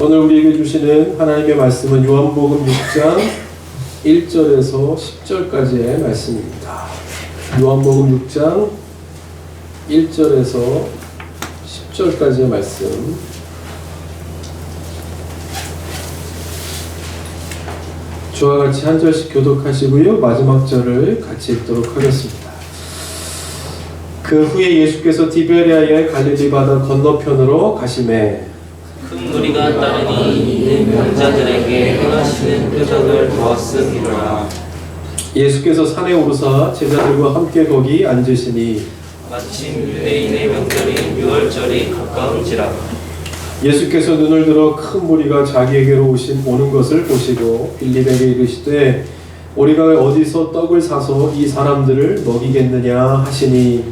오늘 우리에게 주시는 하나님의 말씀은 요한복음 6장 1절에서 10절까지의 말씀입니다. 요한복음 6장 1절에서 10절까지의 말씀. 저와 같이 한 절씩 교독하시고요. 마지막 절을 같이 읽도록 하겠습니다. 그 후에 예수께서 디베리아의 갈릴리 바다 건너편으로 가시매 큰 무리가 따르니 이는 병자들에게 행하시는 표적을 보았음이로라. 예수께서 산에 오르사 제자들과 함께 거기 앉으시니 마침 유대인의 명절인 유월절이 가까운지라. 예수께서 눈을 들어 큰 무리가 자기에게로 오는 것을 보시고 빌립에게 이르시되 우리가 어디서 떡을 사서 이 사람들을 먹이겠느냐 하시니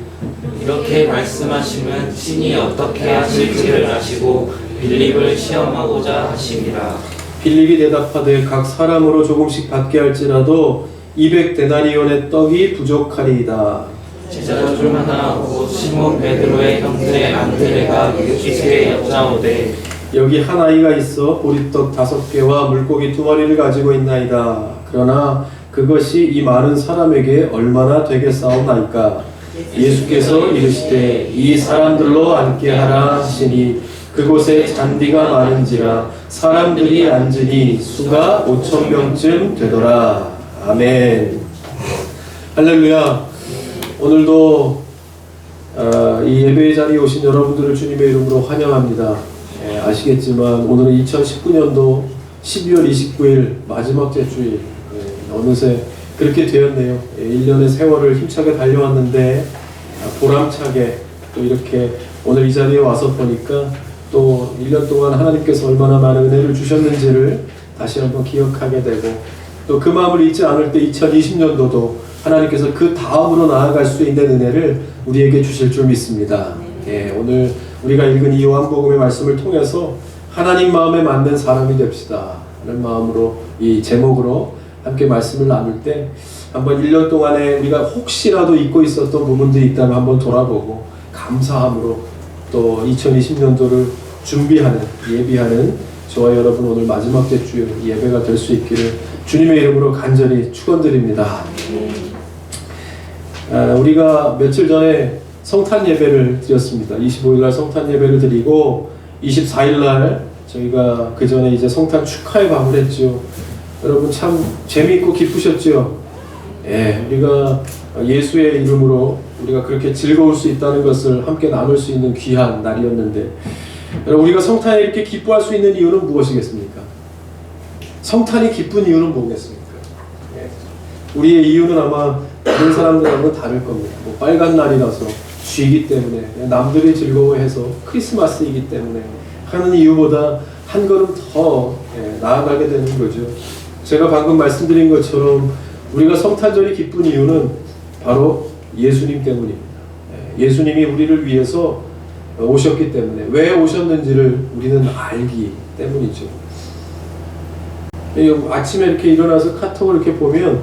이렇게 말씀하시면 신이 어떻게 하실지를 아시고 빌립을 시험하고자 하심이라. 빌립이 대답하되 각 사람으로 조금씩 받게 할지라도 200데나리온의 떡이 부족하리이다. 제자 중 하나 곧 시몬 베드로의 형제 안드레가 예수께 여짜오되 여기 한 아이가 있어 보리떡 5개와 물고기 2마리를 가지고 있나이다. 그러나 그것이 이 많은 사람에게 얼마나 되겠사옵나이까. 예수께서 이르시되 이 사람들로 앉게 하라 하시니 그곳에 잔디가 많은지라 사람들이 앉으니 수가 5,000명쯤 되더라. 아멘. 할렐루야. 오늘도 이 예배의 자리에 오신 여러분들을 주님의 이름으로 환영합니다. 아시겠지만 오늘은 2019년도 12월 29일 마지막 주일. 어느새 그렇게 되었네요. 1년의 세월을 힘차게 달려왔는데 보람차게 또 이렇게 오늘 이 자리에 와서 보니까 또 1년 동안 하나님께서 얼마나 많은 은혜를 주셨는지를 다시 한번 기억하게 되고 또 그 마음을 잊지 않을 때 2020년도도 하나님께서 그 다음으로 나아갈 수 있는 은혜를 우리에게 주실 줄 믿습니다. 오늘 우리가 읽은 이 요한복음의 말씀을 통해서 하나님 마음에 맞는 사람이 됩시다 하는 마음으로 이 제목으로 함께 말씀을 나눌 때 한번 1년 동안에 우리가 혹시라도 잊고 있었던 부분들이 있다면 한번 돌아보고 감사함으로 또 2020년도를 준비하는 예비하는 저와 여러분 오늘 마지막 주 예배가 될 수 있기를 주님의 이름으로 간절히 축원드립니다. 우리가 며칠 전에 성탄 예배를 드렸습니다. 25일날 성탄 예배를 드리고 24일날 저희가 그 전에 이제 성탄 축하의 밤을 했죠. 여러분 참 재미있고 기쁘셨죠? 우리가 예수의 이름으로 우리가 그렇게 즐거울 수 있다는 것을 함께 나눌 수 있는 귀한 날이었는데 여러분 우리가 성탄에 이렇게 기뻐할 수 있는 이유는 무엇이겠습니까? 성탄이 기쁜 이유는 뭐겠습니까? 우리의 이유는 아마 다른 사람들하고는 다를 겁니다. 뭐 빨간 날이라서 쉬기 때문에 남들이 즐거워해서 크리스마스이기 때문에 하는 이유보다 한 걸음 더 나아가게 되는 거죠. 제가 방금 말씀드린 것처럼 우리가 성탄절이 기쁜 이유는 바로 예수님 때문입니다. 예수님이 우리를 위해서 오셨기 때문에 왜 오셨는지를 우리는 알기 때문이죠. 아침에 이렇게 일어나서 카톡을 이렇게 보면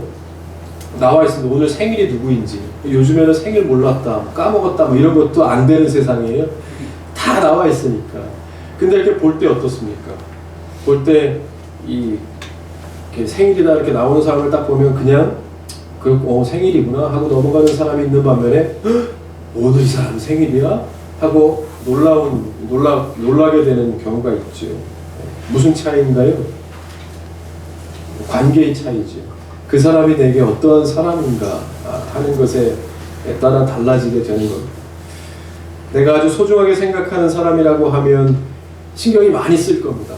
나와 있습니다. 오늘 생일이 누구인지. 요즘에는 생일 몰랐다, 까먹었다 뭐 이런 것도 안 되는 세상이에요. 다 나와 있으니까. 근데 이렇게 볼 때 어떻습니까? 볼 때 이렇게 생일이다 이렇게 나오는 사람을 딱 보면 그냥 생일이구나 하고 넘어가는 사람이 있는 반면에 오늘 이 사람 생일이야? 하고 놀라게 되는 경우가 있죠. 무슨 차이인가요? 관계의 차이죠. 그 사람이 내게 어떠한 사람인가 하는 것에 따라 달라지게 되는 겁니다. 내가 아주 소중하게 생각하는 사람이라고 하면 신경이 많이 쓸 겁니다.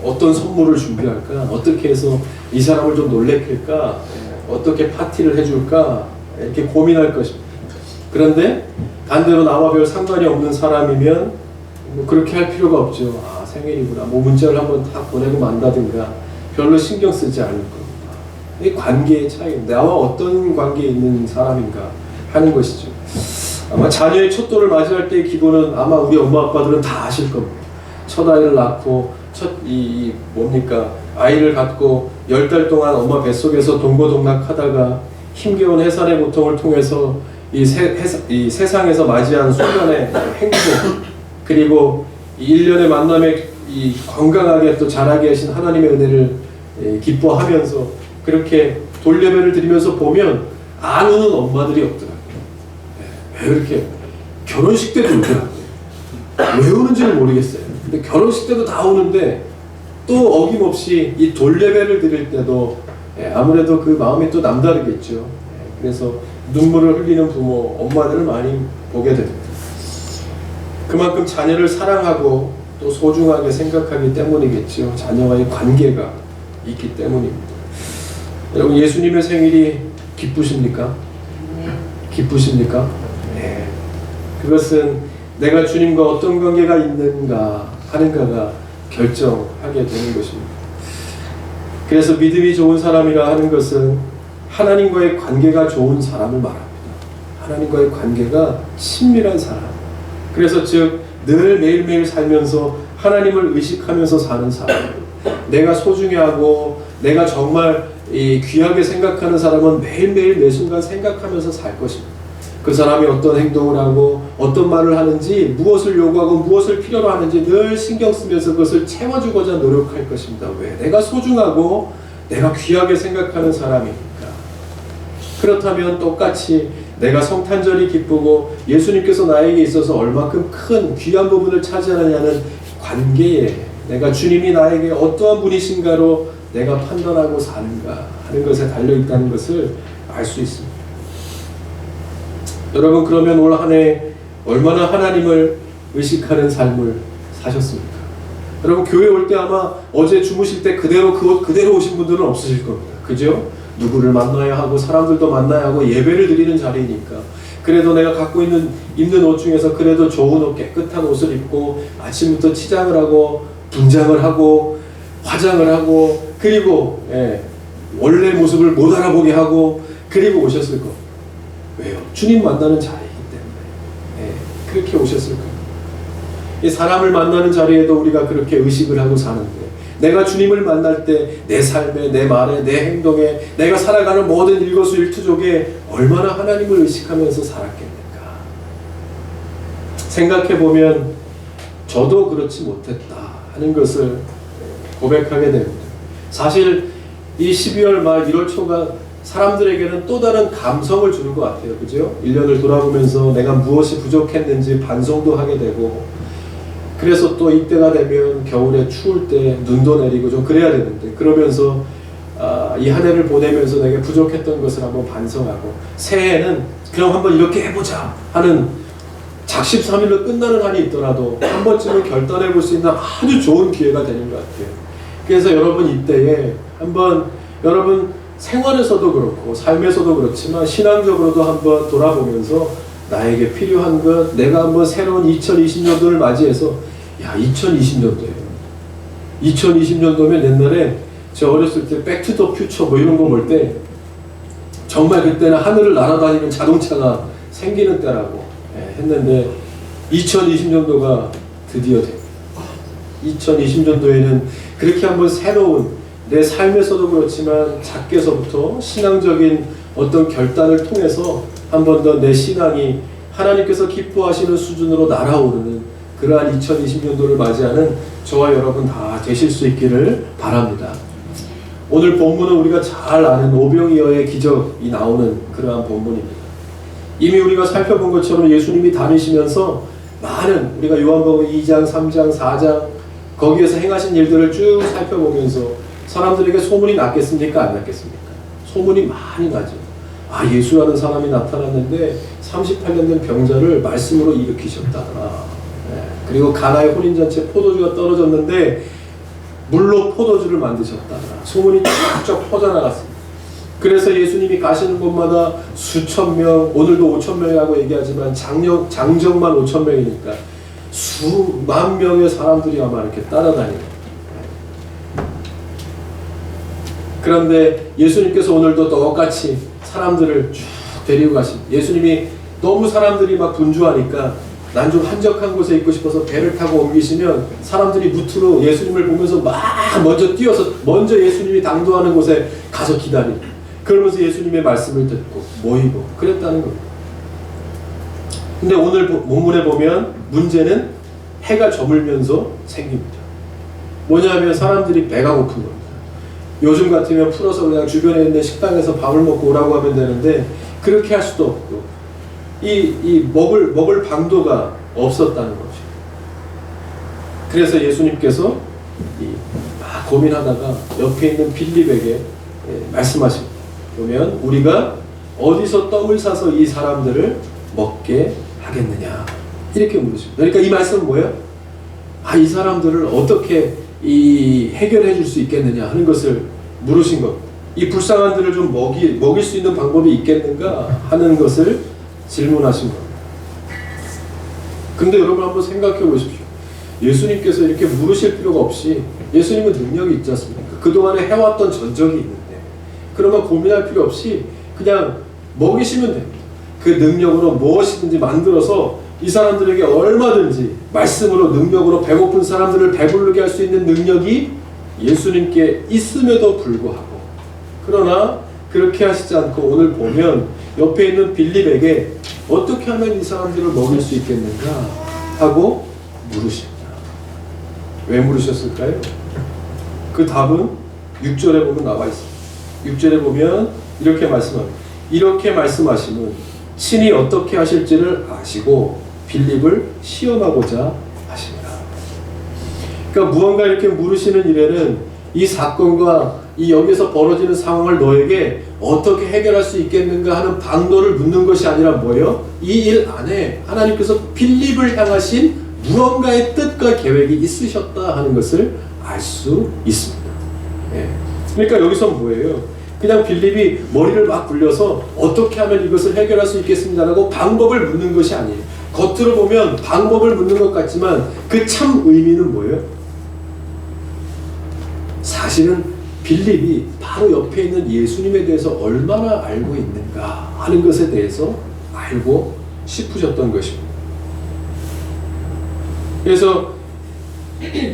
어떤 선물을 준비할까? 어떻게 해서 이 사람을 좀 놀래킬까? 어떻게 파티를 해줄까? 이렇게 고민할 것입니다. 그런데 반대로 나와 별 상관이 없는 사람이면 뭐 그렇게 할 필요가 없죠. 생일이구나. 뭐 문자를 한번 딱 보내고 만다든가 별로 신경 쓰지 않을 겁니다. 이 관계의 차이, 나와 어떤 관계에 있는 사람인가 하는 것이죠. 아마 자녀의 첫돌을 맞이할 때의 기분은 아마 우리 엄마 아빠들은 다 아실 겁니다. 첫 아이를 낳고 아이를 갖고 10달 동안 엄마 뱃속에서 동고동락하다가 힘겨운 해산의 고통을 통해서 이 세상에서 맞이한 순간의 행복 그리고 1년의 만남의 이 건강하게 또 자라게 하신 하나님의 은혜를 기뻐하면서 그렇게 돌예배를 드리면서 보면 안 우는 엄마들이 없더라고요. 왜 이렇게 결혼식 때도 울더라고요. 왜 우는지는 모르겠어요. 근데 결혼식 때도 다 우는데 또 어김없이 이 돌예배를 드릴 때도 아무래도 그 마음이 또 남다르겠죠. 그래서 눈물을 흘리는 부모, 엄마들을 많이 보게 됩니다. 그만큼 자녀를 사랑하고 또 소중하게 생각하기 때문이겠죠. 자녀와의 관계가 있기 때문입니다. 여러분, 예수님의 생일이 기쁘십니까? 기쁘십니까? 네. 그것은 내가 주님과 어떤 관계가 있는가 하는가가 결정하게 되는 것입니다. 그래서 믿음이 좋은 사람이라 하는 것은 하나님과의 관계가 좋은 사람을 말합니다. 하나님과의 관계가 친밀한 사람. 그래서 즉 늘 매일매일 살면서 하나님을 의식하면서 사는 사람. 내가 소중해하고 내가 정말 귀하게 생각하는 사람은 매일매일 매 순간 생각하면서 살 것입니다. 그 사람이 어떤 행동을 하고 어떤 말을 하는지, 무엇을 요구하고 무엇을 필요로 하는지 늘 신경 쓰면서 그것을 채워주고자 노력할 것입니다. 왜? 내가 소중하고 내가 귀하게 생각하는 사람이니까. 그렇다면 똑같이 내가 성탄절이 기쁘고 예수님께서 나에게 있어서 얼마큼 큰 귀한 부분을 차지하느냐는 관계에 내가 주님이 나에게 어떠한 분이신가로 내가 판단하고 사는가 하는 것에 달려있다는 것을 알 수 있습니다. 여러분, 그러면 올 한 해 얼마나 하나님을 의식하는 삶을 사셨습니까? 여러분, 교회 올 때 아마 어제 주무실 때 그대로 오신 분들은 없으실 겁니다. 그죠? 누구를 만나야 하고 사람들도 만나야 하고 예배를 드리는 자리니까. 그래도 내가 갖고 입는 옷 중에서 그래도 좋은 옷, 깨끗한 옷을 입고 아침부터 치장을 하고 분장을 하고 화장을 하고 그리고 원래 모습을 못 알아보게 하고 그리고 오셨을 겁니다. 왜요? 주님 만나는 자리이기 때문에 그렇게 오셨을 겁니다. 이 사람을 만나는 자리에도 우리가 그렇게 의식을 하고 사는데 내가 주님을 만날 때 내 삶에, 내 말에, 내 행동에, 내가 살아가는 모든 일거수일투족에 얼마나 하나님을 의식하면서 살았겠는가. 생각해보면 저도 그렇지 못했다 하는 것을 고백하게 됩니다. 사실 이 12월 말 1월 초가 사람들에게는 또 다른 감성을 주는 것 같아요. 그죠? 1년을 돌아보면서 내가 무엇이 부족했는지 반성도 하게 되고, 그래서 또 이때가 되면 겨울에 추울 때 눈도 내리고 좀 그래야 되는데, 그러면서 이 한 해를 보내면서 내가 부족했던 것을 한번 반성하고, 새해에는 그럼 한번 이렇게 해보자 하는 작심삼일로 끝나는 한이 있더라도 한 번쯤은 결단해 볼 수 있는 아주 좋은 기회가 되는 것 같아요. 그래서 여러분, 이때에 한번 여러분 생활에서도 그렇고 삶에서도 그렇지만 신앙적으로도 한번 돌아보면서 나에게 필요한 것, 내가 한번 새로운 2020년도를 맞이해서, 야, 2020년도예요. 2020년도면 옛날에 저 어렸을 때 백투더퓨처 뭐 이런 거 볼 때 정말 그때는 하늘을 날아다니는 자동차가 생기는 때라고 했는데 2020년도가 드디어 됩니다. 2020년도에는 그렇게 한번 새로운 내 삶에서도 그렇지만 작게서부터 신앙적인 어떤 결단을 통해서 한 번 더 내 신앙이 하나님께서 기뻐하시는 수준으로 날아오르는 그러한 2020년도를 맞이하는 저와 여러분 다 되실 수 있기를 바랍니다. 오늘 본문은 우리가 잘 아는 오병이어의 기적이 나오는 그러한 본문입니다. 이미 우리가 살펴본 것처럼 예수님이 다니시면서 많은, 우리가 요한복음 2장, 3장, 4장 거기에서 행하신 일들을 쭉 살펴보면서 사람들에게 소문이 났겠습니까? 안 났겠습니까? 소문이 많이 나죠. 아, 예수라는 사람이 나타났는데 38년 된 병자를 말씀으로 일으키셨다더라. 그리고 가나의 혼인잔치에 포도주가 떨어졌는데 물로 포도주를 만드셨다더라. 소문이 쫙쫙 퍼져나갔습니다. 그래서 예수님이 가시는 곳마다 수천 명, 오늘도 5천 명이라고 얘기하지만 장정만 5천 명이니까 수만 명의 사람들이 아마 이렇게 따라다니고, 그런데 예수님께서 오늘도 똑같이 사람들을 쭉 데리고 가신, 예수님이 너무 사람들이 막 분주하니까 난 좀 한적한 곳에 있고 싶어서 배를 타고 옮기시면 사람들이 무트로 예수님을 보면서 막 먼저 뛰어서 먼저 예수님이 당도하는 곳에 가서 기다리고, 그러면서 예수님의 말씀을 듣고 모이고 그랬다는 겁니다. 근데 오늘 본문에 보면 문제는 해가 저물면서 생깁니다. 뭐냐면 사람들이 배가 고픈 겁니다. 요즘 같으면 풀어서 그냥 주변에 있는 식당에서 밥을 먹고 오라고 하면 되는데 그렇게 할 수도 없고 먹을 방도가 없었다는 거죠. 그래서 예수님께서 막 고민하다가 옆에 있는 빌립에게 말씀하십니다. 보면 우리가 어디서 떡을 사서 이 사람들을 먹게 하겠느냐 이렇게 물으십니다. 그러니까 이 말씀은 뭐예요? 이 사람들을 어떻게 해결해 줄 수 있겠느냐 하는 것을 물으신 것. 이 불쌍한들을 좀 먹일 수 있는 방법이 있겠는가 하는 것을 질문하신 겁니다. 근데 여러분 한번 생각해 보십시오. 예수님께서 이렇게 물으실 필요가 없이 예수님은 능력이 있지 않습니까? 그동안에 해왔던 전적이 있는데 그러면 고민할 필요 없이 그냥 먹이시면 됩니다. 그 능력으로 무엇이든지 만들어서 이 사람들에게 얼마든지 말씀으로 능력으로 배고픈 사람들을 배부르게 할 수 있는 능력이 예수님께 있음에도 불구하고 그러나 그렇게 하시지 않고 오늘 보면 옆에 있는 빌립에게 어떻게 하면 이 사람들을 먹일 수 있겠는가 하고 물으십니다. 왜 물으셨을까요? 그 답은 6절에 보면 나와 있습니다. 6절에 보면 이렇게 말씀합니다. 이렇게 말씀하시면 친히 어떻게 하실지를 아시고 빌립을 시험하고자 하십니다. 그러니까 무언가 이렇게 물으시는 일에는 이 사건과 이 여기서 벌어지는 상황을 너에게 어떻게 해결할 수 있겠는가 하는 방도를 묻는 것이 아니라 뭐예요? 이 일 안에 하나님께서 빌립을 향하신 무언가의 뜻과 계획이 있으셨다 하는 것을 알 수 있습니다. 그러니까 여기서 뭐예요? 그냥 빌립이 머리를 막 굴려서 어떻게 하면 이것을 해결할 수 있겠습니다라고 방법을 묻는 것이 아니에요. 겉으로 보면 방법을 묻는 것 같지만 그 참 의미는 뭐예요? 사실은 빌립이 바로 옆에 있는 예수님에 대해서 얼마나 알고 있는가 하는 것에 대해서 알고 싶으셨던 것입니다. 그래서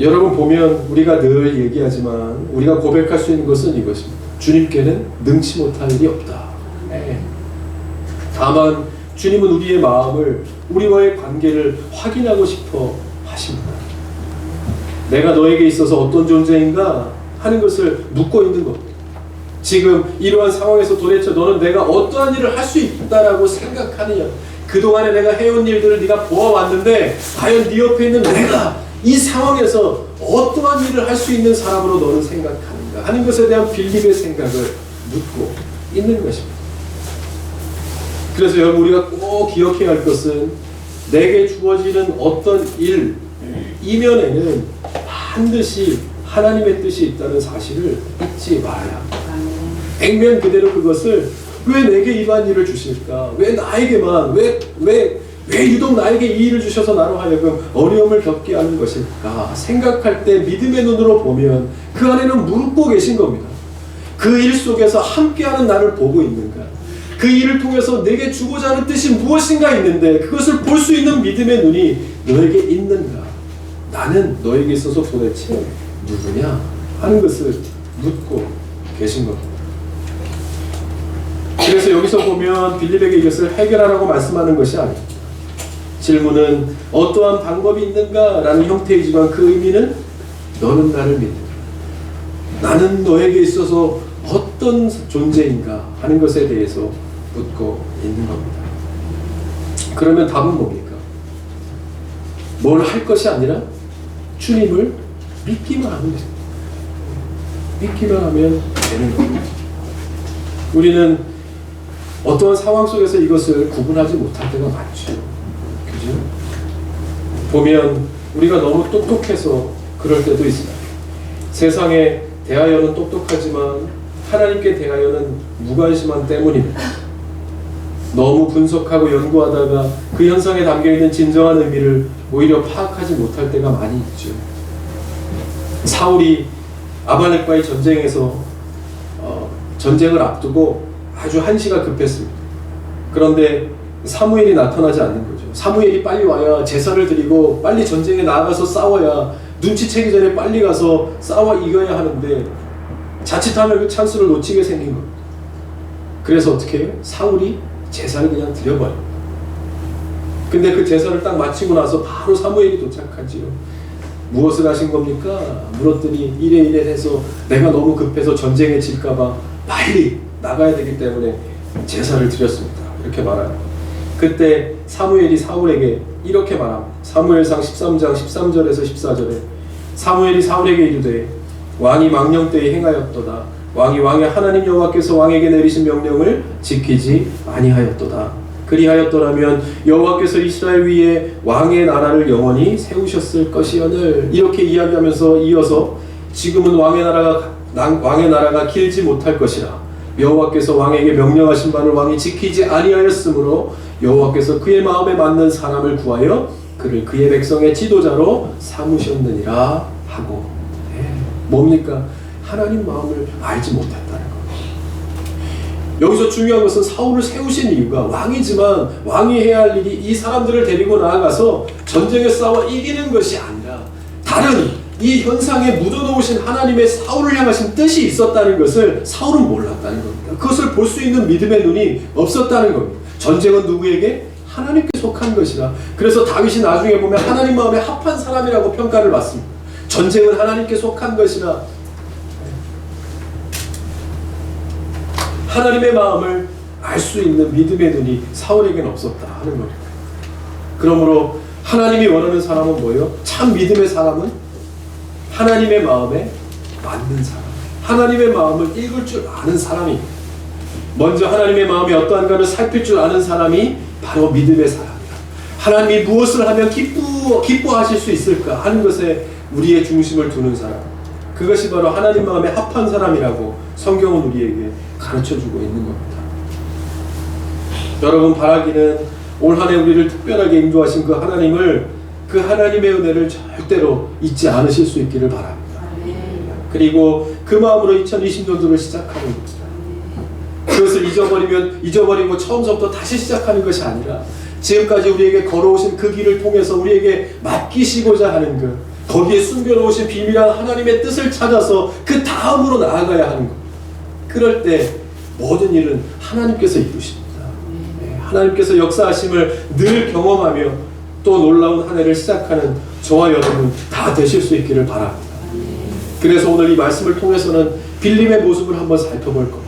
여러분 보면 우리가 늘 얘기하지만 우리가 고백할 수 있는 것은 이것입니다. 주님께는 능치 못할 일이 없다. 다만 주님은 우리의 마음을 우리와의 관계를 확인하고 싶어 하십니다. 내가 너에게 있어서 어떤 존재인가 하는 것을 묻고 있는 겁니다. 지금 이러한 상황에서 도대체 너는 내가 어떠한 일을 할 수 있다라고 생각하느냐. 그동안에 내가 해온 일들을 네가 보아왔는데 과연 네 옆에 있는 내가 이 상황에서 어떠한 일을 할 수 있는 사람으로 너는 생각하는가 하는 것에 대한 빌립의 생각을 묻고 있는 것입니다. 그래서 여러분 우리가 꼭 기억해야 할 것은 내게 주어지는 어떤 일 이면에는 반드시 하나님의 뜻이 있다는 사실을 잊지 말아야 합니다. 액면 그대로 그것을 왜 내게 이러한 일을 주실까? 왜 나에게만 왜 유독 나에게 이 일을 주셔서 나로 하여금 어려움을 겪게 하는 것일까? 생각할 때 믿음의 눈으로 보면 그 안에는 묻고 계신 겁니다. 그 일 속에서 함께하는 나를 보고 있는가? 그 일을 통해서 내게 주고자 하는 뜻이 무엇인가 있는데 그것을 볼 수 있는 믿음의 눈이 너에게 있는가? 나는 너에게 있어서 도대체 누구냐? 하는 것을 묻고 계신 겁니다. 그래서 여기서 보면 빌립에게 이것을 해결하라고 말씀하는 것이 아닙니다. 질문은 어떠한 방법이 있는가? 라는 형태이지만 그 의미는 너는 나를 믿는가? 나는 너에게 있어서 어떤 존재인가? 하는 것에 대해서 묻고 있는 겁니다. 그러면 답은 뭡니까? 뭘 할 것이 아니라 주님을 믿기만 하면 됩니다. 믿기만 하면 되는 겁니다. 우리는 어떠한 상황 속에서 이것을 구분하지 못할 때가 많죠. 그죠? 보면 우리가 너무 똑똑해서 그럴 때도 있습니다. 세상에 대하여는 똑똑하지만 하나님께 대하여는 무관심한 때문입니다. 너무 분석하고 연구하다가 그 현상에 담겨있는 진정한 의미를 오히려 파악하지 못할 때가 많이 있죠. 사울이 아말렉과의 전쟁에서 전쟁을 앞두고 아주 한시가 급했습니다. 그런데 사무엘이 나타나지 않는 거죠. 사무엘이 빨리 와야 제사를 드리고 빨리 전쟁에 나아가서 싸워야 눈치채기 전에 빨리 가서 싸워 이겨야 하는데 자칫하면 그 찬스를 놓치게 생긴 겁니다. 그래서 어떻게 해요? 사울이 제사를 그냥 드려버려요. 근데 그 제사를 딱 마치고 나서 바로 사무엘이 도착하지요. 무엇을 하신 겁니까? 물었더니 이래 해서 내가 너무 급해서 전쟁에 질까봐 빨리 나가야 되기 때문에 제사를 드렸습니다. 이렇게 말합니다. 그때 사무엘이 사울에게 이렇게 말합니다. 사무엘상 13장 13절에서 14절에 사무엘이 사울에게 이르되 왕이 망령 때에 행하였도다. 왕이 왕의 하나님 여호와께서 왕에게 내리신 명령을 지키지 아니하였도다. 그리하였더라면 여호와께서 이스라엘 위에 왕의 나라를 영원히 세우셨을 것이오늘. 이렇게 이야기하면서 이어서 지금은 왕의 나라가 길지 못할 것이라. 여호와께서 왕에게 명령하신 바를 왕이 지키지 아니하였으므로 여호와께서 그의 마음에 맞는 사람을 구하여 그를 그의 백성의 지도자로 삼으셨느니라 하고. 뭡니까? 하나님 마음을 알지 못했다는 것. 여기서 중요한 것은 사울을 세우신 이유가 왕이지만 왕이 해야 할 일이 이 사람들을 데리고 나아가서 전쟁에 싸워 이기는 것이 아니라 다른 이 현상에 묻어놓으신 하나님의 사울을 향하신 뜻이 있었다는 것을 사울은 몰랐다는 겁니다. 그것을 볼 수 있는 믿음의 눈이 없었다는 겁니다. 전쟁은 누구에게? 하나님께 속한 것이라. 그래서 다윗이 나중에 보면 하나님 마음에 합한 사람이라고 평가를 받습니다. 전쟁은 하나님께 속한 것이라. 하나님의 마음을 알 수 있는 믿음의 눈이 사울에게는 없었다 하는 겁니다. 그러므로 하나님이 원하는 사람은 뭐예요? 참 믿음의 사람은 하나님의 마음에 맞는 사람, 하나님의 마음을 읽을 줄 아는 사람이, 먼저 하나님의 마음이 어떠한가를 살필 줄 아는 사람이 바로 믿음의 사람이야. 하나님이 무엇을 하면 기뻐하실 수 있을까 하는 것에 우리의 중심을 두는 사람, 그것이 바로 하나님 마음에 합한 사람이라고 성경은 우리에게 가르쳐주고 있는 겁니다. 여러분, 바라기는 올 한 해 우리를 특별하게 인도하신 그 하나님을, 그 하나님의 은혜를 절대로 잊지 않으실 수 있기를 바랍니다. 그리고 그 마음으로 2020년도를 시작하는 겁니다. 그것을 잊어버리고 처음부터 다시 시작하는 것이 아니라 지금까지 우리에게 걸어오신 그 길을 통해서 우리에게 맡기시고자 하는 것, 거기에 숨겨놓으신 비밀한 하나님의 뜻을 찾아서 그 다음으로 나아가야 하는 것. 그럴 때 모든 일은 하나님께서 이루십니다. 하나님께서 역사하심을 늘 경험하며 또 놀라운 한 해를 시작하는 저와 여러분 다 되실 수 있기를 바랍니다. 그래서 오늘 이 말씀을 통해서는 빌림의 모습을 한번 살펴볼 겁니다.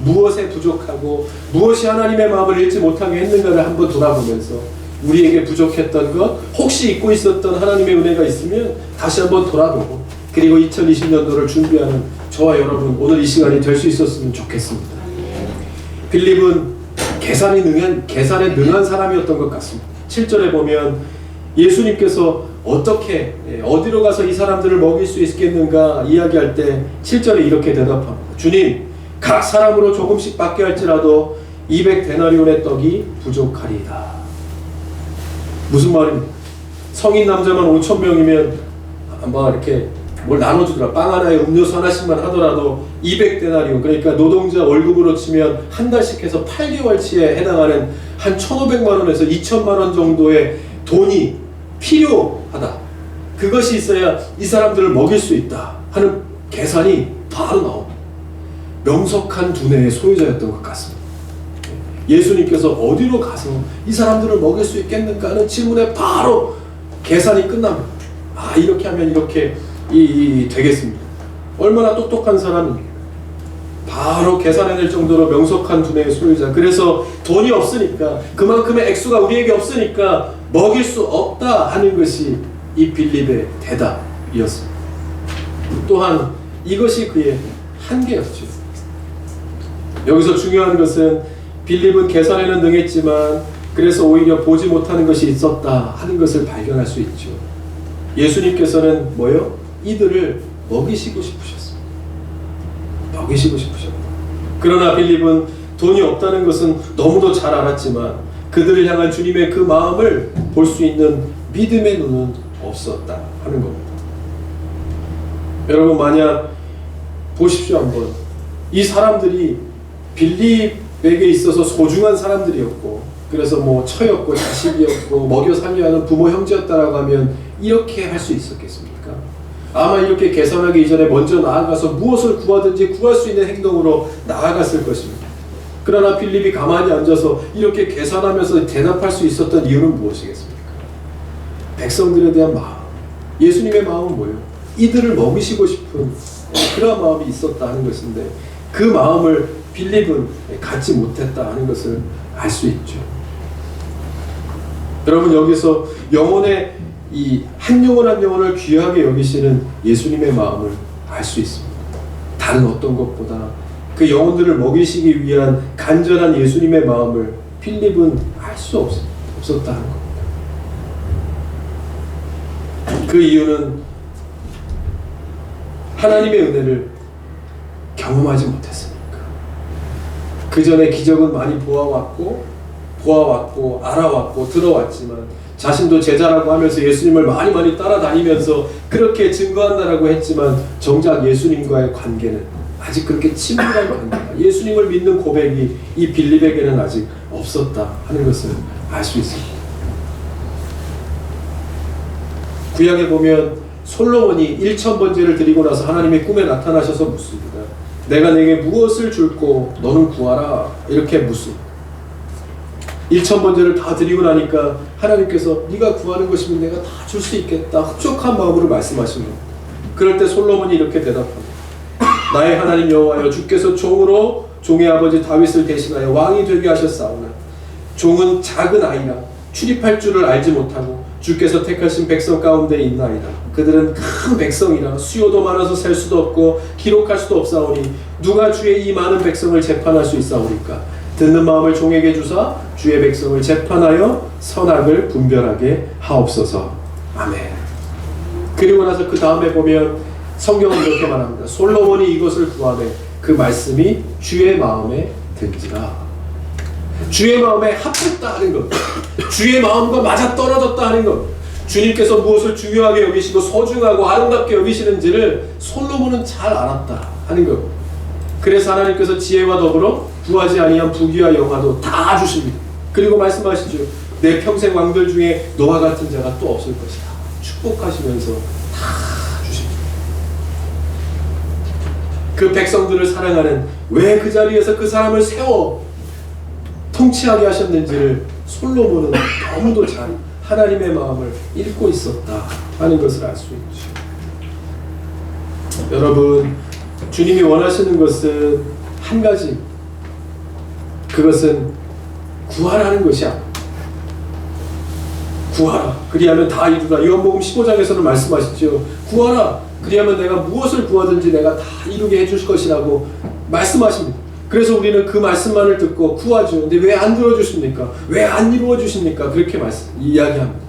무엇에 부족하고 무엇이 하나님의 마음을 읽지 못하게 했는가를 한번 돌아보면서 우리에게 부족했던 것, 혹시 잊고 있었던 하나님의 은혜가 있으면 다시 한번 돌아보고, 그리고 2020년도를 준비하는 저와 여러분 오늘 이 시간이 될 수 있었으면 좋겠습니다. 빌립은 계산에 능한 사람이었던 것 같습니다. 7절에 보면 예수님께서 어디로 가서 이 사람들을 먹일 수 있겠는가 이야기할 때 7절에 이렇게 대답합니다. 주님, 각 사람으로 조금씩 받게 할지라도 200데나리온의 떡이 부족하리이다. 무슨 말입니까? 성인 남자만 5,000명이면 뭐 이렇게 뭘 나눠주더라. 빵 하나에 음료수 하나씩만 하더라도 200데나리온, 그러니까 노동자 월급으로 치면 한 달씩 해서 8개월치에 해당하는 한 1,500만 원에서 2,000만 원 정도의 돈이 필요하다. 그것이 있어야 이 사람들을 먹일 수 있다 하는 계산이 바로 나옵니다. 명석한 두뇌의 소유자였던 것 같습니다. 예수님께서 어디로 가서 이 사람들을 먹일 수 있겠는가 하는 질문에 바로 계산이 끝납니다. 이렇게 하면 이렇게 되겠습니다. 얼마나 똑똑한 사람입니까? 바로 계산해낼 정도로 명석한 두뇌의 소유자. 그래서 돈이 없으니까, 그만큼의 액수가 우리에게 없으니까 먹일 수 없다 하는 것이 이 빌립의 대답이었습니다. 또한 이것이 그의 한계였죠. 여기서 중요한 것은 빌립은 계산에는 능했지만 그래서 오히려 보지 못하는 것이 있었다 하는 것을 발견할 수 있죠. 예수님께서는 이들을 먹이시고 싶으셨습니다. 먹이시고 싶으셨다. 그러나 빌립은 돈이 없다는 것은 너무도 잘 알았지만 그들을 향한 주님의 그 마음을 볼 수 있는 믿음의 눈은 없었다 하는 겁니다. 여러분, 만약 보십시오 한번. 이 사람들이 빌립에게 있어서 소중한 사람들이었고, 그래서 처였고 자식이었고 먹여 살려야 하는 부모 형제였다라고 하면 이렇게 할 수 있었겠습니까? 아마 이렇게 계산하기 이전에 먼저 나아가서 무엇을 구하든지 구할 수 있는 행동으로 나아갔을 것입니다. 그러나 빌립이 가만히 앉아서 이렇게 계산하면서 대답할 수 있었던 이유는 무엇이겠습니까? 백성들에 대한 마음, 예수님의 마음은 뭐예요? 이들을 먹이시고 싶은 그런 마음이 있었다 하는 것인데 그 마음을 빌립은 갖지 못했다 하는 것을 알 수 있죠. 여러분, 여기서 영혼의 이 한 영혼 한 영혼을 귀하게 여기시는 예수님의 마음을 알 수 있습니다. 다른 어떤 것보다 그 영혼들을 먹이시기 위한 간절한 예수님의 마음을 빌립은 알 수 없었다 하는 겁니다. 그 이유는 하나님의 은혜를 경험하지 못했으니까. 그 전에 기적은 많이 보아왔고 알아왔고 들어왔지만 자신도 제자라고 하면서 예수님을 많이 따라다니면서 그렇게 증거한다라고 했지만 정작 예수님과의 관계는 아직 그렇게 친밀한 관계다. 예수님을 믿는 고백이 이 빌립에게는 아직 없었다 하는 것을 알 수 있습니다. 구약에 보면 솔로몬이 1000번제를 드리고 나서 하나님이 꿈에 나타나셔서 묻습니다. 내가 내게 무엇을 줄고 너는 구하라 이렇게 묻습니다. 1000번제를 다 드리고 나니까 하나님께서 네가 구하는 것이면 내가 다 줄 수 있겠다 흡족한 마음으로 말씀하십니다. 그럴 때 솔로몬이 이렇게 대답합니다. 나의 하나님 여호와여, 주께서 종으로 종의 아버지 다윗을 대신하여 왕이 되게 하셨사오나 종은 작은 아이라 출입할 줄을 알지 못하고 주께서 택하신 백성 가운데 있나이다. 그들은 큰 백성이라 수요도 많아서 셀 수도 없고 기록할 수도 없사오니 누가 주의 이 많은 백성을 재판할 수 있사오리까. 듣는 마음을 종에게 주사 주의 백성을 재판하여 선악을 분별하게 하옵소서. 아멘. 그리고 나서 그 다음에 보면 성경은 이렇게 말합니다. 솔로몬이 이것을 구하되 그 말씀이 주의 마음에 든지라. 주의 마음에 합했다 하는 것, 주의 마음과 맞아떨어졌다 하는 것, 주님께서 무엇을 중요하게 여기시고 소중하고 아름답게 여기시는지를 솔로몬은 잘 알았다 하는 것. 그래서 하나님께서 지혜와 더불어 구하지 아니한 부귀와 영화도 다 주십니다. 그리고 말씀하시죠. 내 평생 왕들 중에 너와 같은 자가 또 없을 것이다. 축복하시면서 다 주십니다. 그 백성들을 사랑하는, 왜 그 자리에서 그 사람을 세워 통치하게 하셨는지를 솔로몬은 너무도 잘 하나님의 마음을 읽고 있었다 하는 것을 알 수 있죠. 여러분, 주님이 원하시는 것은 한 가지, 그것은 구하라는 것이야. 구하라 그리하면 다 이루라. 요한복음 15장에서는 말씀하시죠. 구하라 그리하면 내가 무엇을 구하든지 내가 다 이루게 해줄 것이라고 말씀하십니다. 그래서 우리는 그 말씀만을 듣고 구하죠. 근데 왜 안 들어주십니까? 왜 안 이루어 주십니까? 그렇게 이야기합니다.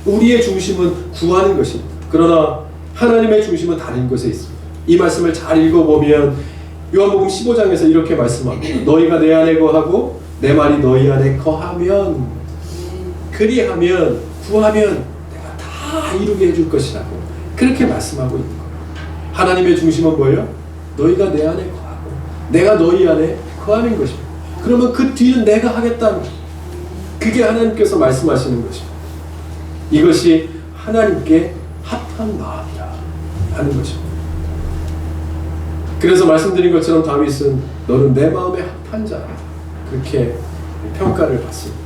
우리의 중심은 구하는 것입니다. 그러나 하나님의 중심은 다른 것에 있습니다. 이 말씀을 잘 읽어보면 요한복음 15장에서 이렇게 말씀합니다. 너희가 내 안에 거하고 내 말이 너희 안에 거하면, 그리하면, 구하면 내가 다 이루게 해줄 것이라고 그렇게 말씀하고 있는 거예요. 하나님의 중심은 뭐예요? 너희가 내 안에 거하고 내가 너희 안에 거하는 것입니다. 그러면 그 뒤는 내가 하겠다는 거예요. 그게 하나님께서 말씀하시는 것입니다. 이것이 하나님께 합한 마음이라 하는 것입니다. 그래서 말씀드린 것처럼 다윗은 너는 내 마음에 합한 자라 그렇게 평가를 받습니다.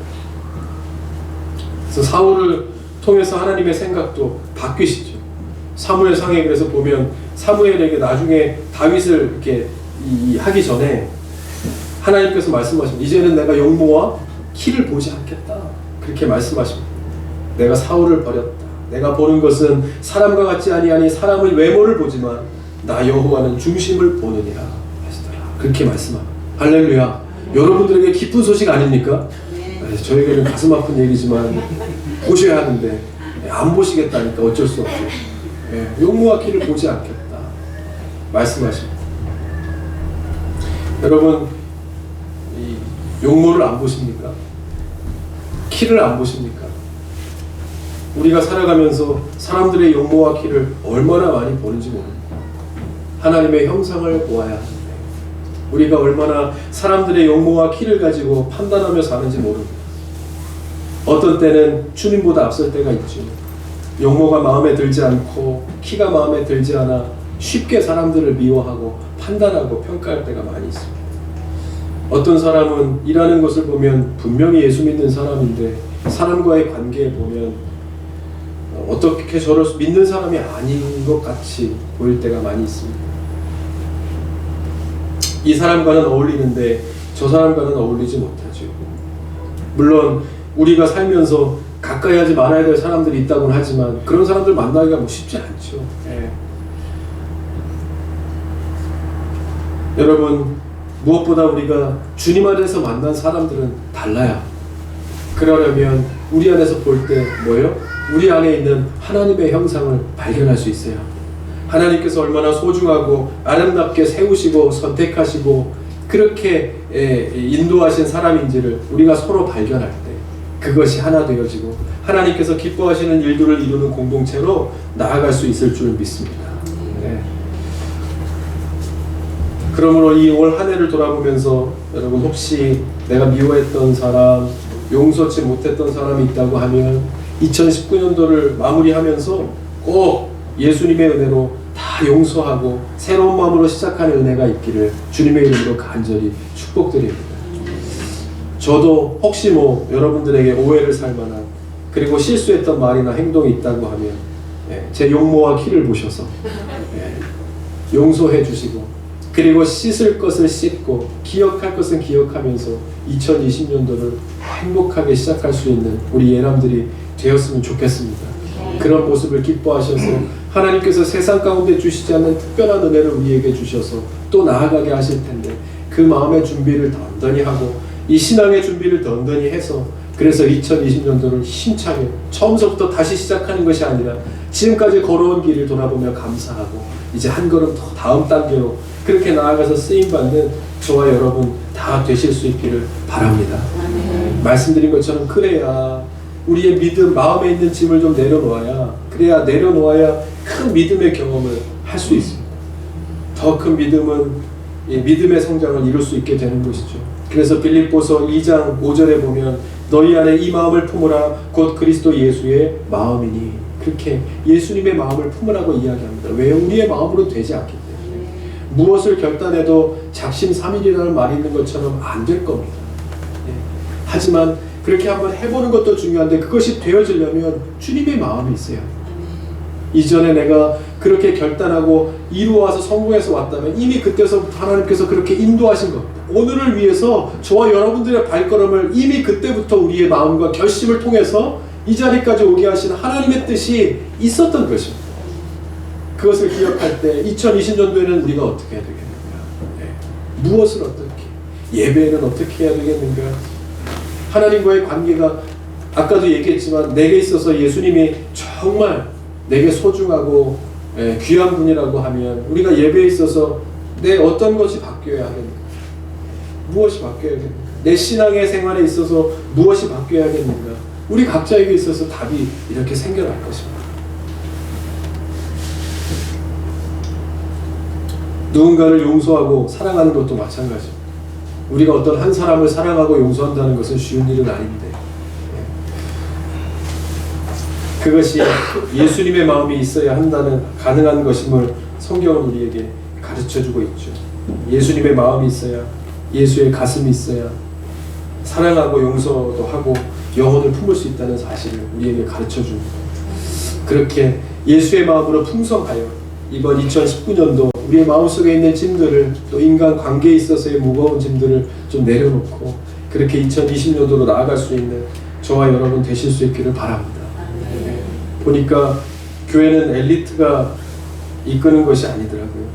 그래서 사울을 통해서 하나님의 생각도 바뀌시죠. 사무엘상에 그래서 보면 사무엘에게 나중에 다윗을 이렇게 하기 전에 하나님께서 말씀하십니다. 이제는 내가 용모와 키를 보지 않겠다 그렇게 말씀하십니다. 내가 사울을 버렸다. 내가 보는 것은 사람과 같지 아니하니 사람의 외모를 보지만 나 여호와는 중심을 보느니라 하시더라. 그렇게 말씀합니다. 할렐루야. 여러분들에게 기쁜 소식 아닙니까? 저에게는 가슴 아픈 얘기지만 보셔야 하는데 안 보시겠다니까 어쩔 수 없죠. 용모와 키를 보지 않겠다 말씀하십니다. 여러분, 이 용모를 안 보십니까? 키를 안 보십니까? 우리가 살아가면서 사람들의 용모와 키를 얼마나 많이 보는지 모릅니다. 하나님의 형상을 보아야 하는데 우리가 얼마나 사람들의 용모와 키를 가지고 판단하며 사는지 모릅니다. 어떤 때는 주님보다 앞설 때가 있죠. 용모가 마음에 들지 않고 키가 마음에 들지 않아 쉽게 사람들을 미워하고 판단하고 평가할 때가 많이 있습니다. 어떤 사람은 일하는 것을 보면 분명히 예수 믿는 사람인데 사람과의 관계에 보면 어떻게 저를 믿는 사람이 아닌 것 같이 보일 때가 많이 있습니다. 이 사람과는 어울리는데 저 사람과는 어울리지 못하죠. 물론 우리가 살면서 가까이 하지 말아야 될 사람들이 있다고는 하지만 그런 사람들 만나기가 뭐 쉽지 않죠. 여러분, 무엇보다 우리가 주님 안에서 만난 사람들은 달라요. 그러려면 우리 안에서 볼 때 뭐예요? 우리 안에 있는 하나님의 형상을 발견할 수 있어요. 하나님께서 얼마나 소중하고 아름답게 세우시고 선택하시고 그렇게 인도하신 사람인지를 우리가 서로 발견할 때 그것이 하나 되어지고 하나님께서 기뻐하시는 일들을 이루는 공동체로 나아갈 수 있을 줄 믿습니다. 그러므로 이 올 한 해를 돌아보면서 여러분, 혹시 내가 미워했던 사람, 용서치 못했던 사람이 있다고 하면 2019년도를 마무리하면서 꼭 예수님의 은혜로 다 용서하고 새로운 마음으로 시작하는 은혜가 있기를 주님의 이름으로 간절히 축복드립니다. 저도 혹시 여러분들에게 오해를 살 만한 그리고 실수했던 말이나 행동이 있다고 하면 제 용모와 키를 보셔서 용서해 주시고, 그리고 씻을 것을 씻고 기억할 것은 기억하면서 2020년도를 행복하게 시작할 수 있는 우리 예람들이 되었으면 좋겠습니다. 그런 모습을 기뻐하셔서 하나님께서 세상 가운데 주시지 않는 특별한 은혜를 우리에게 주셔서 또 나아가게 하실 텐데, 그 마음의 준비를 던던히 하고 이 신앙의 준비를 던던히 해서, 그래서 2020년도를 힘차게 처음부터 다시 시작하는 것이 아니라 지금까지 걸어온 길을 돌아보며 감사하고 이제 한 걸음 더 다음 단계로 그렇게 나아가서 쓰임받는 저와 여러분 다 되실 수 있기를 바랍니다. 말씀드린 것처럼 그래야 우리의 믿음, 마음에 있는 짐을 좀 내려놓아야, 그래야 내려놓아야 큰 믿음의 경험을 할 수 있습니다. 더 큰 믿음은 믿음의 성장을 이룰 수 있게 되는 것이죠. 그래서 빌립보서 2장 5절에 보면 너희 안에 이 마음을 품으라 곧 그리스도 예수의 마음이니, 그렇게 예수님의 마음을 품으라고 이야기합니다. 왜? 우리의 마음으로 되지 않기 때문에. 무엇을 결단해도 작심삼일이라는 말이 있는 것처럼 안 될 겁니다. 하지만 그렇게 한번 해보는 것도 중요한데, 그것이 되어지려면 주님의 마음이 있어요. 이전에 내가 그렇게 결단하고 이루어와서 성공해서 왔다면 이미 그때서부터 하나님께서 그렇게 인도하신 겁니다. 오늘을 위해서 저와 여러분들의 발걸음을 이미 그때부터 우리의 마음과 결심을 통해서 이 자리까지 오게 하신 하나님의 뜻이 있었던 것입니다. 그것을 기억할 때 2020년도에는 우리가 어떻게 해야 되겠는가? 무엇을 어떻게, 예배는 어떻게 해야 되겠는가? 하나님과의 관계가 아까도 얘기했지만 내게 있어서 예수님이 정말 내게 소중하고 귀한 분이라고 하면 우리가 예배에 있어서 내 어떤 것이 바뀌어야 하겠는가? 무엇이 바뀌어야겠는가? 내 신앙의 생활에 있어서 무엇이 바뀌어야겠는가? 우리 각자에게 있어서 답이 이렇게 생겨날 것입니다. 누군가를 용서하고 사랑하는 것도 마찬가지입니다. 우리가 어떤 한 사람을 사랑하고 용서한다는 것은 쉬운 일은 아닌데, 그것이 예수님의 마음이 있어야 한다는 가능한 것임을 성경은 우리에게 가르쳐주고 있죠. 예수님의 마음이 있어야, 예수의 가슴이 있어야 사랑하고 용서도 하고 영혼을 품을 수 있다는 사실을 우리에게 가르쳐줍니다. 그렇게 예수의 마음으로 풍성하여 이번 2019년도 우리의 마음속에 있는 짐들을, 또 인간 관계에 있어서의 무거운 짐들을 좀 내려놓고 그렇게 2020년도로 나아갈 수 있는 저와 여러분 되실 수 있기를 바랍니다. 보니까 교회는 엘리트가 이끄는 것이 아니더라고요.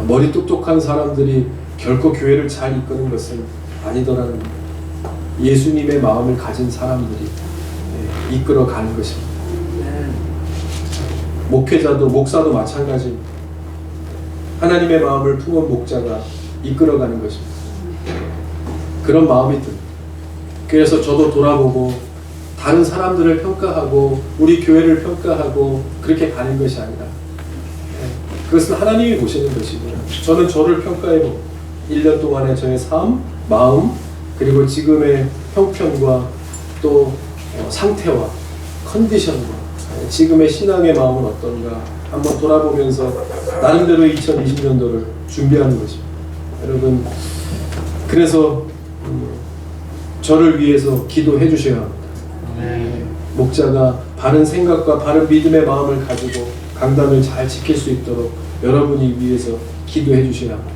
머리 똑똑한 사람들이 결코 교회를 잘 이끄는 것은 아니더라는, 예수님의 마음을 가진 사람들이 이끌어가는 것입니다. 목회자도 목사도 마찬가지입니다. 하나님의 마음을 품은 목자가 이끌어가는 것입니다. 그런 마음이 듭니다. 그래서 저도 돌아보고 다른 사람들을 평가하고 우리 교회를 평가하고 그렇게 가는 것이 아니라, 그것은 하나님이 보시는 것이고요. 저는 저를 평가해보고 1년 동안의 저의 삶, 마음, 그리고 지금의 형편과 또 상태와 컨디션과 지금의 신앙의 마음은 어떤가 한번 돌아보면서 나름대로 2020년도를 준비하는 것입니다. 여러분, 그래서 저를 위해서 기도해 주셔야 합니다. 목자가 바른 생각과 바른 믿음의 마음을 가지고 강단을 잘 지킬 수 있도록 여러분이 위해서 기도해 주셔야 합니다.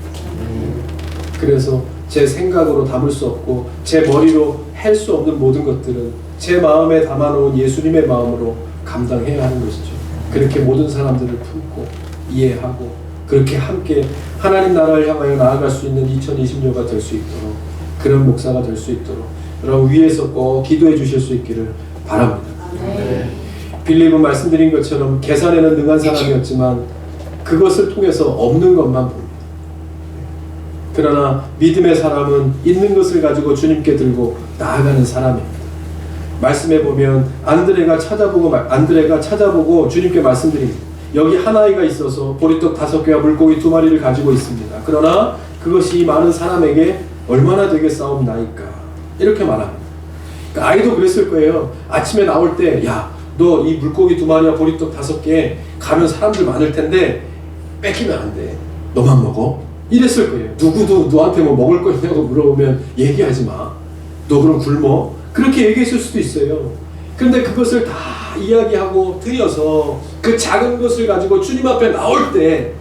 그래서 제 생각으로 담을 수 없고 제 머리로 할 수 없는 모든 것들은 제 마음에 담아놓은 예수님의 마음으로 감당해야 하는 것이죠. 그렇게 모든 사람들을 품고 이해하고 그렇게 함께 하나님 나라를 향하여 나아갈 수 있는 2020년가 될 수 있도록, 그런 목사가 될 수 있도록 여러분 위에서 꼭 기도해 주실 수 있기를 바랍니다. 빌립은 말씀드린 것처럼 계산에는 능한 사람이었지만 그것을 통해서 없는 것만 봅니다. 그러나 믿음의 사람은 있는 것을 가지고 주님께 들고 나아가는 사람입니다. 말씀해 보면 안드레가 찾아보고 주님께 말씀드립니다. 여기 한 아이가 있어서 보리떡 5개와 물고기 2마리를 가지고 있습니다. 그러나 그것이 이 많은 사람에게 얼마나 되겠사옵나이까, 이렇게 말합니다. 그러니까 아이도 그랬을 거예요. 아침에 나올 때, 야, 너 이 물고기 2마리와 보리떡 5개 가면 사람들 많을 텐데 뺏기면 안 돼. 너만 먹어. 이랬을 거예요. 누구도 너한테 뭐 먹을 거 있냐고 물어보면 얘기하지 마. 너 그럼 굶어. 그렇게 얘기했을 수도 있어요. 그런데 그것을 다 이야기하고 드려서 그 작은 것을 가지고 주님 앞에 나올 때,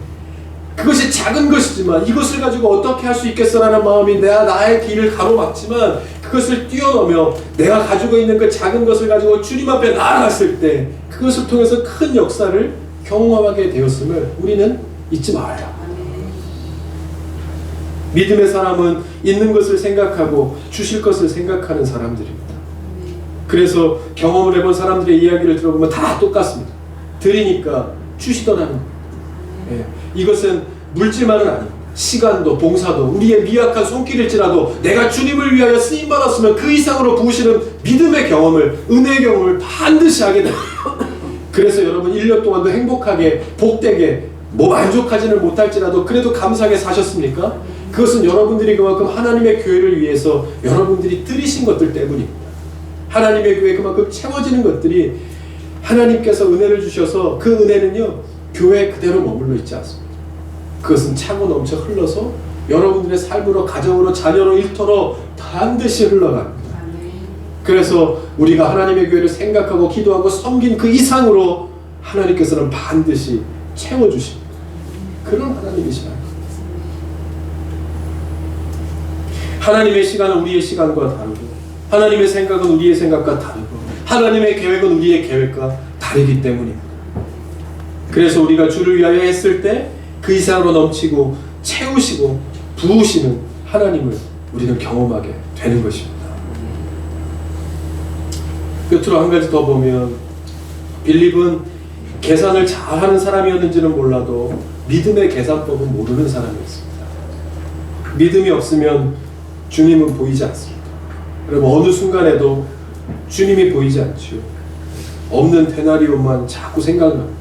그것이 작은 것이지만 이것을 가지고 어떻게 할 수 있겠어라는 마음이 나의 길을 가로막지만 그것을 뛰어넘어 내가 가지고 있는 그 작은 것을 가지고 주님 앞에 나아갔을 때 그것을 통해서 큰 역사를 경험하게 되었음을 우리는 잊지 말아야 합니다. 믿음의 사람은 있는 것을 생각하고 주실 것을 생각하는 사람들입니다. 그래서 경험을 해본 사람들의 이야기를 들어보면 다 똑같습니다. 드리니까 주시더라는 겁니다. 이것은 물질만은 아닙니다. 시간도 봉사도 우리의 미약한 손길일지라도 내가 주님을 위하여 쓰임받았으면 그 이상으로 부으시는 믿음의 경험을, 은혜의 경험을 반드시 하게 됩니다. 그래서 여러분 1년 동안도 행복하게 복되게 만족하지는 못할지라도 그래도 감사하게 사셨습니까? 그것은 여러분들이 그만큼 하나님의 교회를 위해서 여러분들이 드리신 것들 때문입니다. 하나님의 교회 그만큼 채워지는 것들이 하나님께서 은혜를 주셔서 그 은혜는요 교회에 그대로 머물러 있지 않습니다. 그것은 차고 넘쳐 흘러서 여러분들의 삶으로, 가정으로, 자녀로, 일터로 반드시 흘러갑니다. 그래서 우리가 하나님의 교회를 생각하고 기도하고 섬긴 그 이상으로 하나님께서는 반드시 채워주십니다. 그런 하나님이시다. 하나님의 시간은 우리의 시간과 다르고 하나님의 생각은 우리의 생각과 다르고 하나님의 계획은 우리의 계획과 다르기 때문입니다. 그래서 우리가 주를 위하여 했을 때 그 이상으로 넘치고 채우시고 부으시는 하나님을 우리는 경험하게 되는 것입니다. 끝으로 한 가지 더 보면 빌립은 계산을 잘하는 사람이었는지는 몰라도 믿음의 계산법은 모르는 사람이었습니다. 믿음이 없으면 주님은 보이지 않습니다. 여러분 어느 순간에도 주님이 보이지 않죠. 없는 데나리온만 자꾸 생각납니다.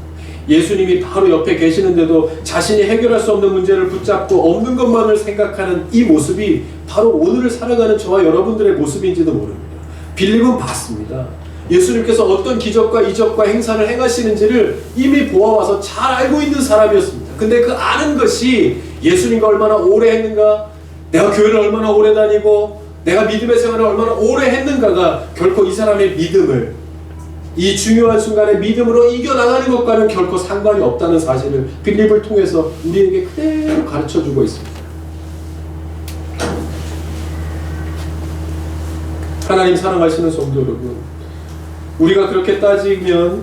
예수님이 바로 옆에 계시는데도 자신이 해결할 수 없는 문제를 붙잡고 없는 것만을 생각하는 이 모습이 바로 오늘을 살아가는 저와 여러분들의 모습인지도 모릅니다. 빌립은 봤습니다. 예수님께서 어떤 기적과 이적과 행사를 행하시는지를 이미 보아와서 잘 알고 있는 사람이었습니다. 근데 그 아는 것이 예수님과 얼마나 오래 했는가, 내가 교회를 얼마나 오래 다니고 내가 믿음의 생활을 얼마나 오래 했는가가 결코 이 사람의 믿음을, 이 중요한 순간에 믿음으로 이겨나가는 것과는 결코 상관이 없다는 사실을 빌립을 통해서 우리에게 그대로 가르쳐주고 있습니다. 하나님 사랑하시는 성도 여러분, 우리가 그렇게 따지면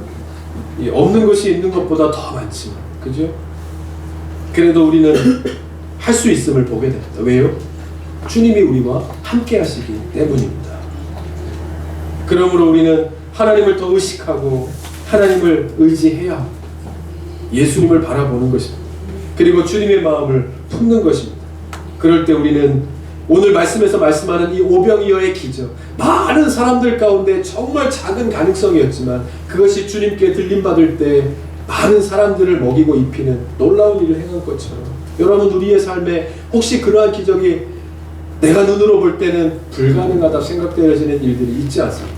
없는 것이 있는 것보다 더 많지만, 그죠? 그래도 우리는 할 수 있음을 보게 됩니다. 왜요? 주님이 우리와 함께 하시기 때문입니다. 그러므로 우리는 하나님을 더 의식하고 하나님을 의지해야 합니다. 예수님을 바라보는 것입니다. 그리고 주님의 마음을 품는 것입니다. 그럴 때 우리는 오늘 말씀에서 말씀하는 이 오병이어의 기적, 많은 사람들 가운데 정말 작은 가능성이었지만 그것이 주님께 들림받을 때 많은 사람들을 먹이고 입히는 놀라운 일을 행한 것처럼, 여러분 우리의 삶에 혹시 그러한 기적이 내가 눈으로 볼 때는 불가능하다 생각되어지는 일들이 있지 않습니까?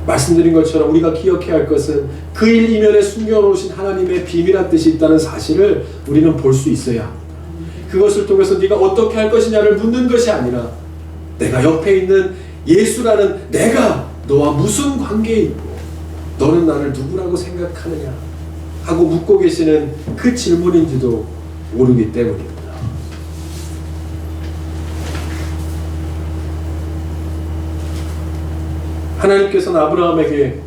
말씀드린 것처럼 우리가 기억해야 할 것은 그 일 이면에 숨겨놓으신 하나님의 비밀한 뜻이 있다는 사실을 우리는 볼 수 있어야 합니다. 그것을 통해서 네가 어떻게 할 것이냐를 묻는 것이 아니라 내가 옆에 있는 예수라는 내가 너와 무슨 관계에 있고 너는 나를 누구라고 생각하느냐 하고 묻고 계시는 그 질문인지도 모르기 때문입니다. 하나님께서는 아브라함에게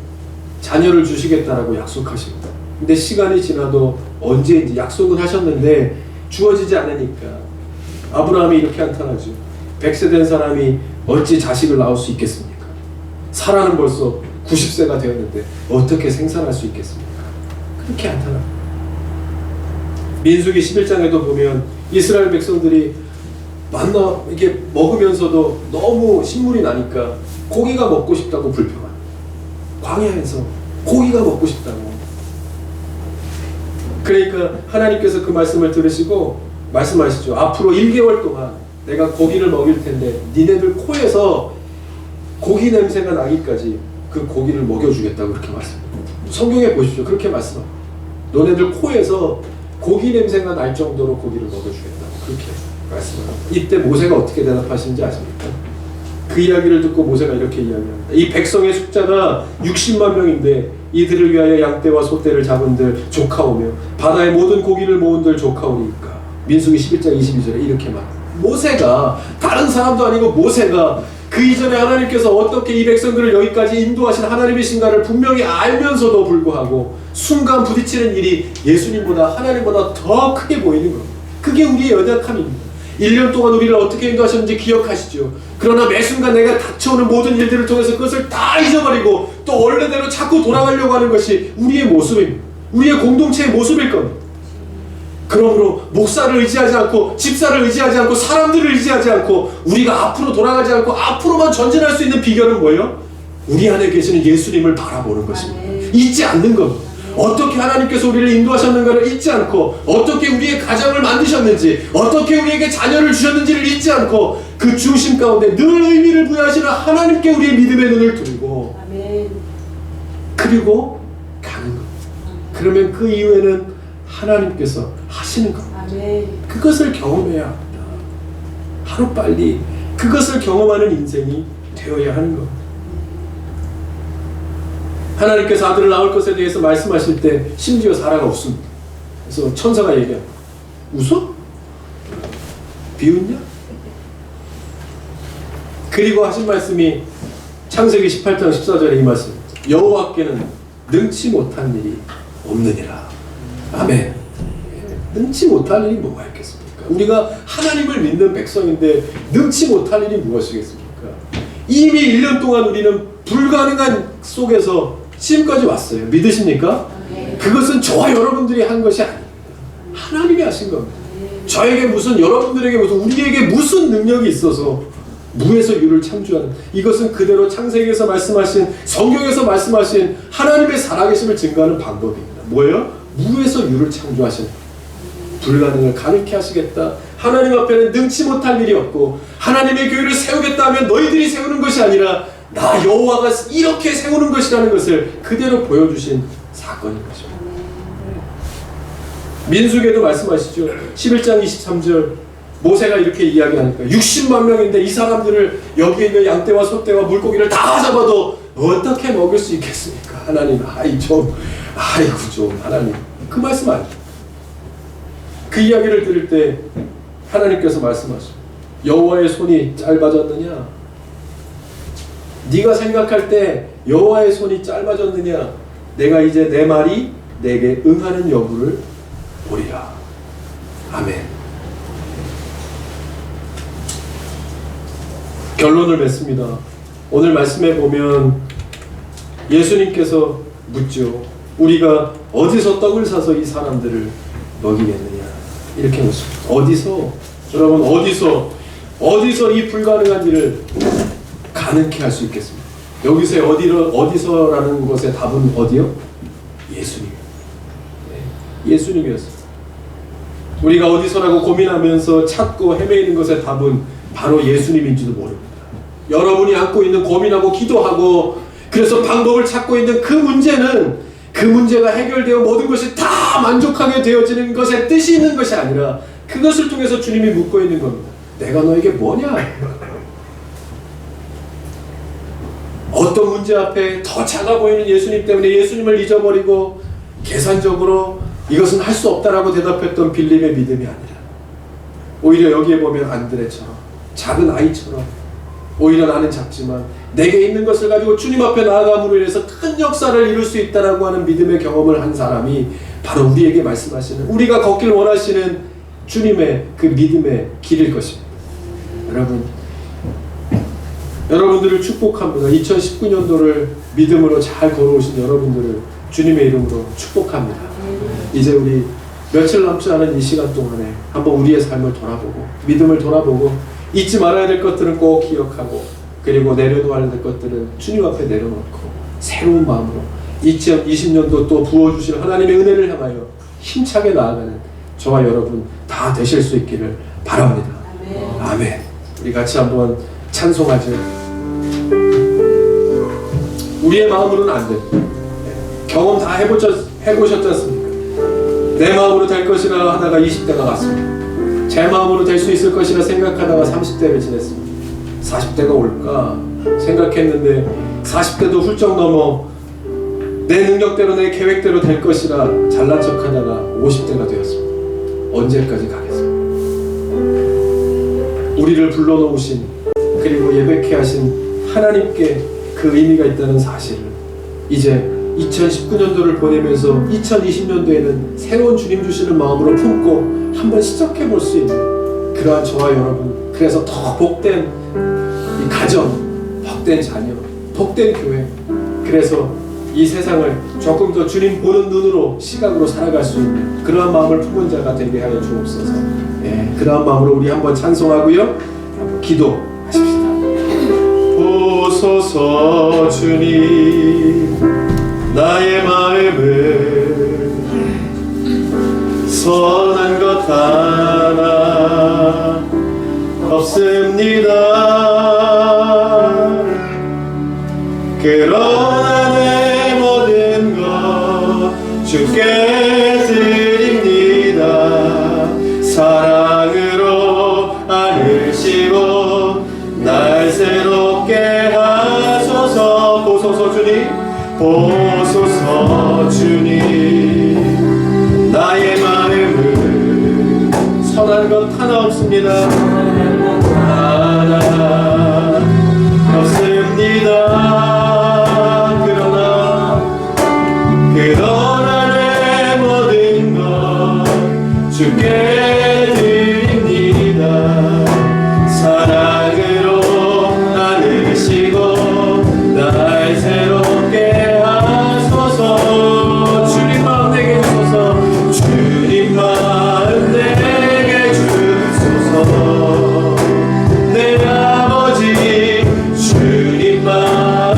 자녀를 주시겠다라고 약속하십니다. 근데 시간이 지나도 언제인지 약속은 하셨는데 주어지지 않으니까 아브라함이 이렇게 한탄하죠. 100세 된 사람이 어찌 자식을 낳을 수 있겠습니까? 사라는 벌써 90세가 되었는데 어떻게 생산할 수 있겠습니까? 그렇게 한탄합니다. 민수기 11장에도 보면 이스라엘 백성들이 만나 이게 먹으면서도 너무 신물이 나니까 고기가 먹고 싶다고 불평합니다. 광야에서 고기가 먹고 싶다고. 그러니까 하나님께서 그 말씀을 들으시고 말씀하시죠. 앞으로 1개월 동안 내가 고기를 먹일 텐데 니네들 코에서 고기 냄새가 나기까지 그 고기를 먹여주겠다고 그렇게 말씀합니다. 성경에 보십시오. 그렇게 말씀합니다. 너네들 코에서 고기 냄새가 날 정도로 고기를 먹여주겠다고 그렇게 말씀합니다. 이때 모세가 어떻게 대답하시는지 아십니까? 그 이야기를 듣고 모세가 이렇게 이야기합니다. 이 백성의 숫자가 60만 명인데 이들을 위하여 양떼와 소떼를 잡은들 조카오며 바다의 모든 고기를 모은들 조카오니까. 민수기 11장 22절에 이렇게 말합니다. 모세가 다른 사람도 아니고 모세가 그 이전에 하나님께서 어떻게 이 백성들을 여기까지 인도하신 하나님이신가를 분명히 알면서도 불구하고 순간 부딪히는 일이 예수님보다 하나님보다 더 크게 보이는 겁니다. 그게 우리의 연약함입니다. 1년 동안 우리를 어떻게 인도하셨는지 기억하시죠. 그러나 매 순간 내가 닥쳐오는 모든 일들을 통해서 그것을 다 잊어버리고 또 원래대로 자꾸 돌아가려고 하는 것이 우리의 모습입니다. 우리의 공동체의 모습일 겁니다. 그러므로 목사를 의지하지 않고 집사를 의지하지 않고 사람들을 의지하지 않고 우리가 앞으로 돌아가지 않고 앞으로만 전진할 수 있는 비결은 뭐예요? 우리 안에 계시는 예수님을 바라보는 것입니다. 잊지 않는 겁니다. 어떻게 하나님께서 우리를 인도하셨는가를 잊지 않고 어떻게 우리의 가정을 만드셨는지 어떻게 우리에게 자녀를 주셨는지를 잊지 않고 그 중심 가운데 늘 의미를 부여하시는 하나님께 우리의 믿음의 눈을 두고 그리고 가는 겁니다. 그러면 그 이후에는 하나님께서 하시는 겁니다. 그것을 경험해야 합니다. 하루빨리 그것을 경험하는 인생이 되어야 하는 겁니다. 하나님께서 아들을 낳을 것에 대해서 말씀하실 때 심지어 사라가 없습니다. 그래서 천사가 얘기합니다. 웃어? 비웃냐? 그리고 하신 말씀이 창세기 18장 14절에 이 말씀. 여호와께는 능치 못한 일이 없느니라. 아멘. 능치 못할 일이 뭐가 있겠습니까? 우리가 하나님을 믿는 백성인데 능치 못할 일이 무엇이겠습니까? 이미 1년 동안 우리는 불가능한 속에서 지금까지 왔어요. 믿으십니까? 그것은 저와 여러분들이 한 것이 아닙니다. 하나님이 하신 겁니다. 저에게 무슨 여러분들에게 무슨 우리에게 무슨 능력이 있어서 무에서 유를 창조하는 이것은 그대로 창세기에서 말씀하신 성경에서 말씀하신 하나님의 살아계심을 증거하는 방법입니다. 뭐예요? 무에서 유를 창조하신 불가능을 가능케 하시겠다. 하나님 앞에는 능치 못할 일이 없고 하나님의 교회를 세우겠다 하면 너희들이 세우는 것이 아니라 나 여호와가 이렇게 세우는 것이라는 것을 그대로 보여주신 사건인 것입니다. 민수기에도 말씀하시죠. 11장 23절 모세가 이렇게 이야기하니까 60만 명인데 이 사람들을 여기에 있는 양떼와 소떼와 물고기를 다 잡아도 어떻게 먹을 수 있겠습니까? 하나님 아이고 좀 하나님 그 말씀 아니죠. 그 이야기를 들을 때 하나님께서 말씀하시죠. 여호와의 손이 짧아졌느냐? 네가 생각할 때 여호와의 손이 짧아졌느냐? 내가 이제 내 말이 내게 응하는 여부를 보리라. 아멘. 결론을 맺습니다. 오늘 말씀에 보면 예수님께서 묻죠. 우리가 어디서 떡을 사서 이 사람들을 먹이겠느냐? 이렇게 묻습니다. 어디서? 여러분 어디서 이 불가능한 일을 가능케 할 수 있겠습니까? 여기서 어디서라는 것의 답은 어디요? 예수님. 네, 예수님이었어요. 우리가 어디서라고 고민하면서 찾고 헤매이는 것의 답은 바로 예수님인지도 모릅니다. 여러분이 안고 있는 고민하고 기도하고 그래서 방법을 찾고 있는 그 문제는 그 문제가 해결되어 모든 것이 다 만족하게 되어지는 것에 뜻이 있는 것이 아니라 그것을 통해서 주님이 묻고 있는 겁니다. 내가 너에게 뭐냐? 어떤 문제 앞에 더 작아 보이는 예수님 때문에 예수님을 잊어버리고 계산적으로 이것은 할 수 없다라고 대답했던 빌립의 믿음이 아니라 오히려 여기에 보면 안드레처럼 작은 아이처럼 오히려 나는 작지만 내게 있는 것을 가지고 주님 앞에 나아감으로 인해서 큰 역사를 이룰 수 있다라고 하는 믿음의 경험을 한 사람이 바로 우리에게 말씀하시는, 우리가 걷길 원하시는 주님의 그 믿음의 길일 것입니다. 여러분들을 축복합니다. 2019년도를 믿음으로 잘 걸어오신 여러분들을 주님의 이름으로 축복합니다. 이제 우리 며칠 남지 않은 이 시간 동안에 한번 우리의 삶을 돌아보고 믿음을 돌아보고 잊지 말아야 될 것들은 꼭 기억하고 그리고 내려놓아야 될 것들은 주님 앞에 내려놓고 새로운 마음으로 2020년도 또 부어주실 하나님의 은혜를 향하여 힘차게 나아가는 저와 여러분 다 되실 수 있기를 바랍니다. 아멘. 우리 같이 한번 찬송하죠. 우리의 마음으로는 안 됩니다. 경험 다 해보셨지 않습니까? 내 마음으로 될 것이라 하다가 20대가 갔습니다. 제 마음으로 될 수 있을 것이라 생각하다가 30대를 지냈습니다. 40대가 올까 생각했는데 40대도 훌쩍 넘어 내 능력대로 내 계획대로 될 것이라 잘난 척하다가 50대가 되었습니다. 언제까지 가겠습니까? 우리를 불러놓으신 그리고 예배케 하신 하나님께 그 의미가 있다는 사실을 이제 2019년도를 보내면서 2020년도에는 새로운 주님 주시는 마음으로 품고 한번 시작해 볼 수 있는 그러한 저와 여러분, 그래서 더 복된 이 가정, 복된 자녀, 복된 교회, 그래서 이 세상을 조금 더 주님 보는 눈으로 시각으로 살아갈 수 있는 그러한 마음을 품은 자가 되게 하여 주옵소서. 그러한 마음으로 우리 한번 찬송하고요, 한번 기도하십시다. 보소서 주님, 나의 마음을 선한 것 하나 없습니다. 그러나 내 모든 것 주께 드립니다. 사랑으로 안으시고 날 새롭게 하소서. 보소서 주님, 보소서 주님, 나의 마음을 선한 것 하나 없습니다. 하나 없습니다. 그러나 내 모든 것 주께 드립니다. 사랑으로 안으시고 날 새롭게 하소서. 주님 마음 내게 주소서. 주님 마음 내게 주소서. 내 아버지 주님 마음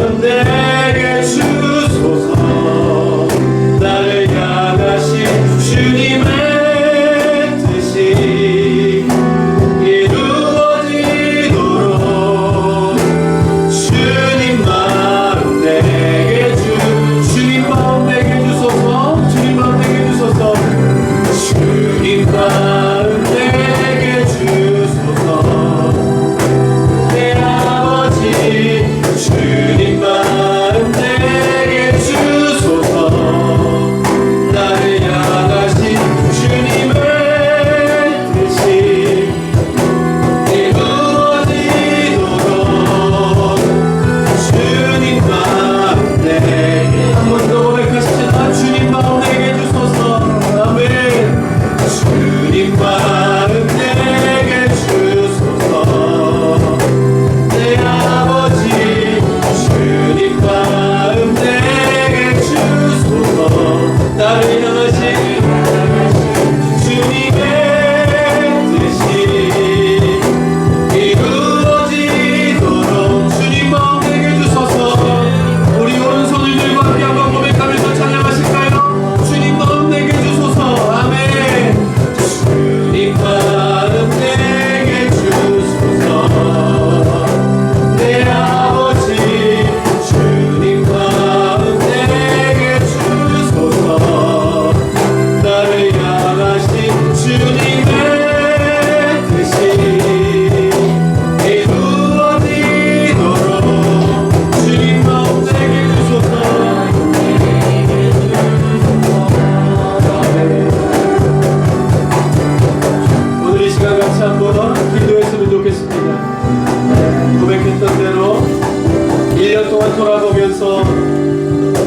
돌아보면서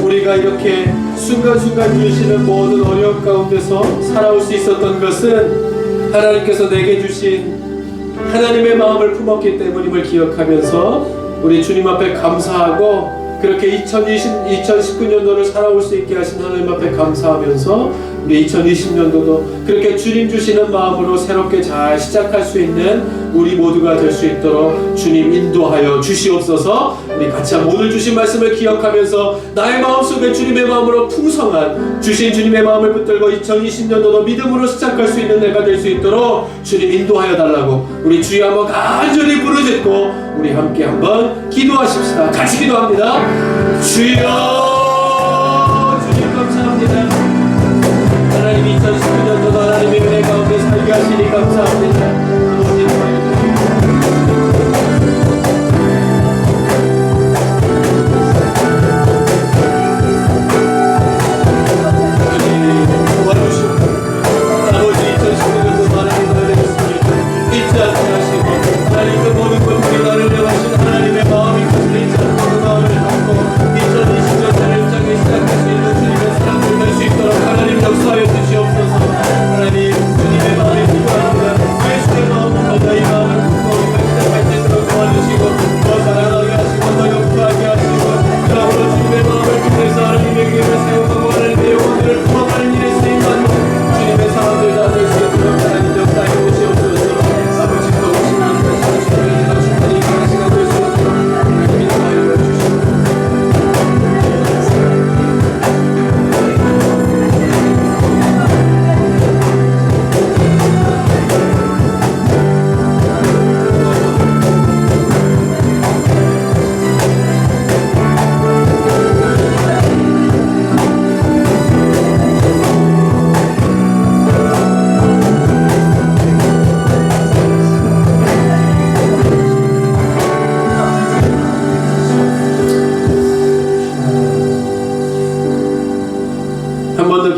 우리가 이렇게 순간순간 주시는 모든 어려움 가운데서 살아올 수 있었던 것은 하나님께서 내게 주신 하나님의 마음을 품었기 때문임을 기억하면서 우리 주님 앞에 감사하고, 그렇게 2019년도를 살아올 수 있게 하신 하나님 앞에 감사하면서 우리 2020년도도 그렇게 주님 주시는 마음으로 새롭게 잘 시작할 수 있는 우리 모두가 될 수 있도록 주님 인도하여 주시옵소서. 우리 같이 한번 오늘 주신 말씀을 기억하면서 나의 마음속에 주님의 마음으로 풍성한 주신 주님의 마음을 붙들고 2020년도도 믿음으로 시작할 수 있는 내가 될 수 있도록 주님 인도하여 달라고 우리 주여 한번 간절히 부르짖고 우리 함께 한번 기도하십시다. 같이 기도합니다. 주여, 주님 감사합니다. 하나님 2019년도도 하나님의 은혜 가운데 살게 하시니 감사합니다.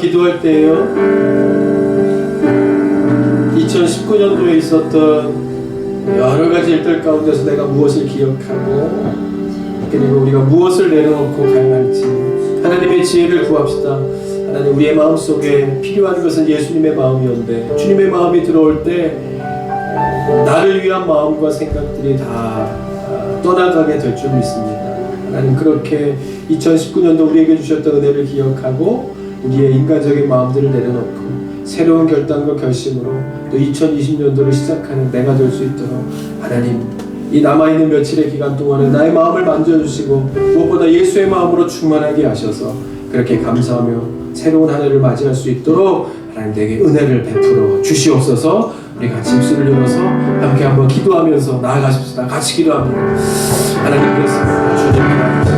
기도할 때에요, 2019년도에 있었던 여러 가지 일들 가운데서 내가 무엇을 기억하고 그리고 우리가 무엇을 내려놓고 가야 할지 하나님의 지혜를 구합시다. 하나님, 우리의 마음속에 필요한 것은 예수님의 마음이었는데 주님의 마음이 들어올 때 나를 위한 마음과 생각들이 다 떠나가게 될 줄 믿습니다. 하나님, 그렇게 2019년도 우리에게 주셨던 은혜를 기억하고 우리의 인간적인 마음들을 내려놓고 새로운 결단과 결심으로 또 2020년도를 시작하는 내가 될 수 있도록 하나님, 이 남아있는 며칠의 기간 동안에 나의 마음을 만져주시고 무엇보다 예수의 마음으로 충만하게 하셔서 그렇게 감사하며 새로운 한 해를 맞이할 수 있도록 하나님 내게 은혜를 베풀어 주시옵소서. 우리 같이 입술을 열어서 함께 한번 기도하면서 나아가십시다. 같이 기도합니다. 하나님, 그렇습니다. 주님 하나님,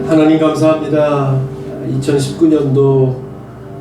하나님 감사합니다. 2019년도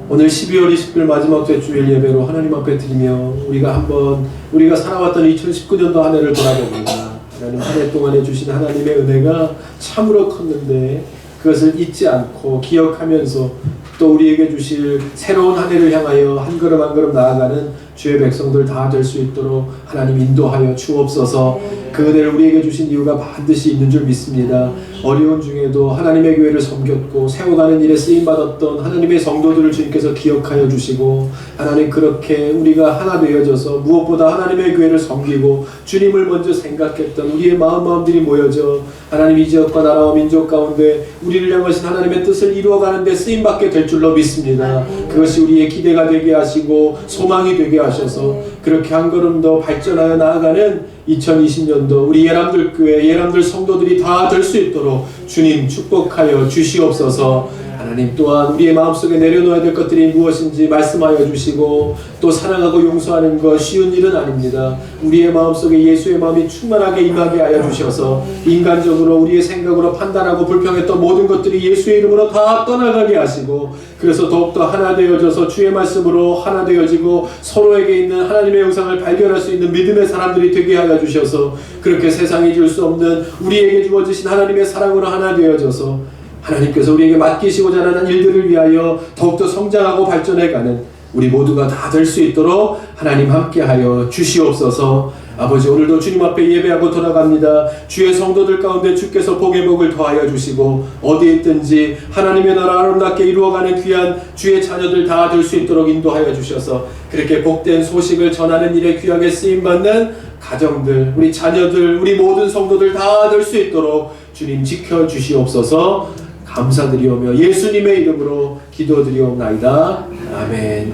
오늘 12월 20일 마지막 주일 예배로 하나님 앞에 드리며 우리가 살아왔던 2019년도 한 해를 돌아봅니다. 하나님, 한 해 동안에 주신 하나님의 은혜가 참으로 컸는데 그것을 잊지 않고 기억하면서 또 우리에게 주실 새로운 한 해를 향하여 한 걸음 한 걸음 나아가는 주의 백성들 다 될 수 있도록 하나님 인도하여 주옵소서. 그 은혜를 우리에게 주신 이유가 반드시 있는 줄 믿습니다. 어려운 중에도 하나님의 교회를 섬겼고 세워가는 일에 쓰임받았던 하나님의 성도들을 주님께서 기억하여 주시고, 하나님 그렇게 우리가 하나 되어져서 무엇보다 하나님의 교회를 섬기고 주님을 먼저 생각했던 우리의 마음들이 모여져 하나님 이 지역과 나라와 민족 가운데 우리를 향하신 하나님의 뜻을 이루어가는 데 쓰임받게 될 줄로 믿습니다. 그것이 우리의 기대가 되게 하시고 소망이 되게 하셔서 그렇게 한 걸음 더 발전하여 나아가는 2020년도 우리 예람들 교회, 예람들 성도들이 다 될 수 있도록 주님 축복하여 주시옵소서. 하나님 또한 우리의 마음속에 내려놓아야 될 것들이 무엇인지 말씀하여 주시고, 또 사랑하고 용서하는 것 쉬운 일은 아닙니다. 우리의 마음속에 예수의 마음이 충만하게 임하게 하여 주셔서 인간적으로 우리의 생각으로 판단하고 불평했던 모든 것들이 예수의 이름으로 다 떠나가게 하시고, 그래서 더욱더 하나 되어져서 주의 말씀으로 하나 되어지고 서로에게 있는 하나님의 영상을 발견할 수 있는 믿음의 사람들이 되게 하여 주셔서 그렇게 세상이 줄 수 없는 우리에게 주어지신 하나님의 사랑으로 하나 되어져서 하나님께서 우리에게 맡기시고자 하는 일들을 위하여 더욱더 성장하고 발전해가는 우리 모두가 다 될 수 있도록 하나님 함께하여 주시옵소서. 아버지, 오늘도 주님 앞에 예배하고 돌아갑니다. 주의 성도들 가운데 주께서 복의 복을 더하여 주시고 어디에 있든지 하나님의 나라 아름답게 이루어가는 귀한 주의 자녀들 다 될 수 있도록 인도하여 주셔서 그렇게 복된 소식을 전하는 일에 귀하게 쓰임받는 가정들, 우리 자녀들, 우리 모든 성도들 다 될 수 있도록 주님 지켜주시옵소서. 감사드리오며 예수님의 이름으로 기도드리옵나이다. 아멘.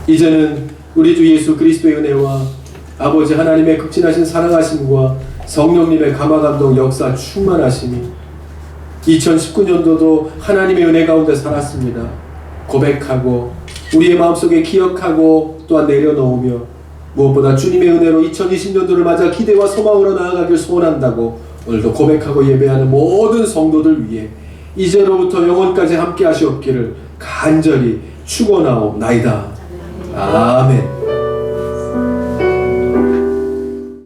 이제는 우리 주 예수 그리스도의 은혜와 아버지 하나님의 극진하신 사랑하심과 성령님의 감화감동 역사 충만하심이 2019년도도 하나님의 은혜 가운데 살았습니다. 고백하고 우리의 마음속에 기억하고 또한 내려놓으며 무엇보다 주님의 은혜로 2020년도를 맞아 기대와 소망으로 나아가길 소원한다고 오늘도 고백하고 예배하는 모든 성도들 위해 이제로부터 영원까지 함께 하시옵기를 간절히 축원하옵나이다. 아멘.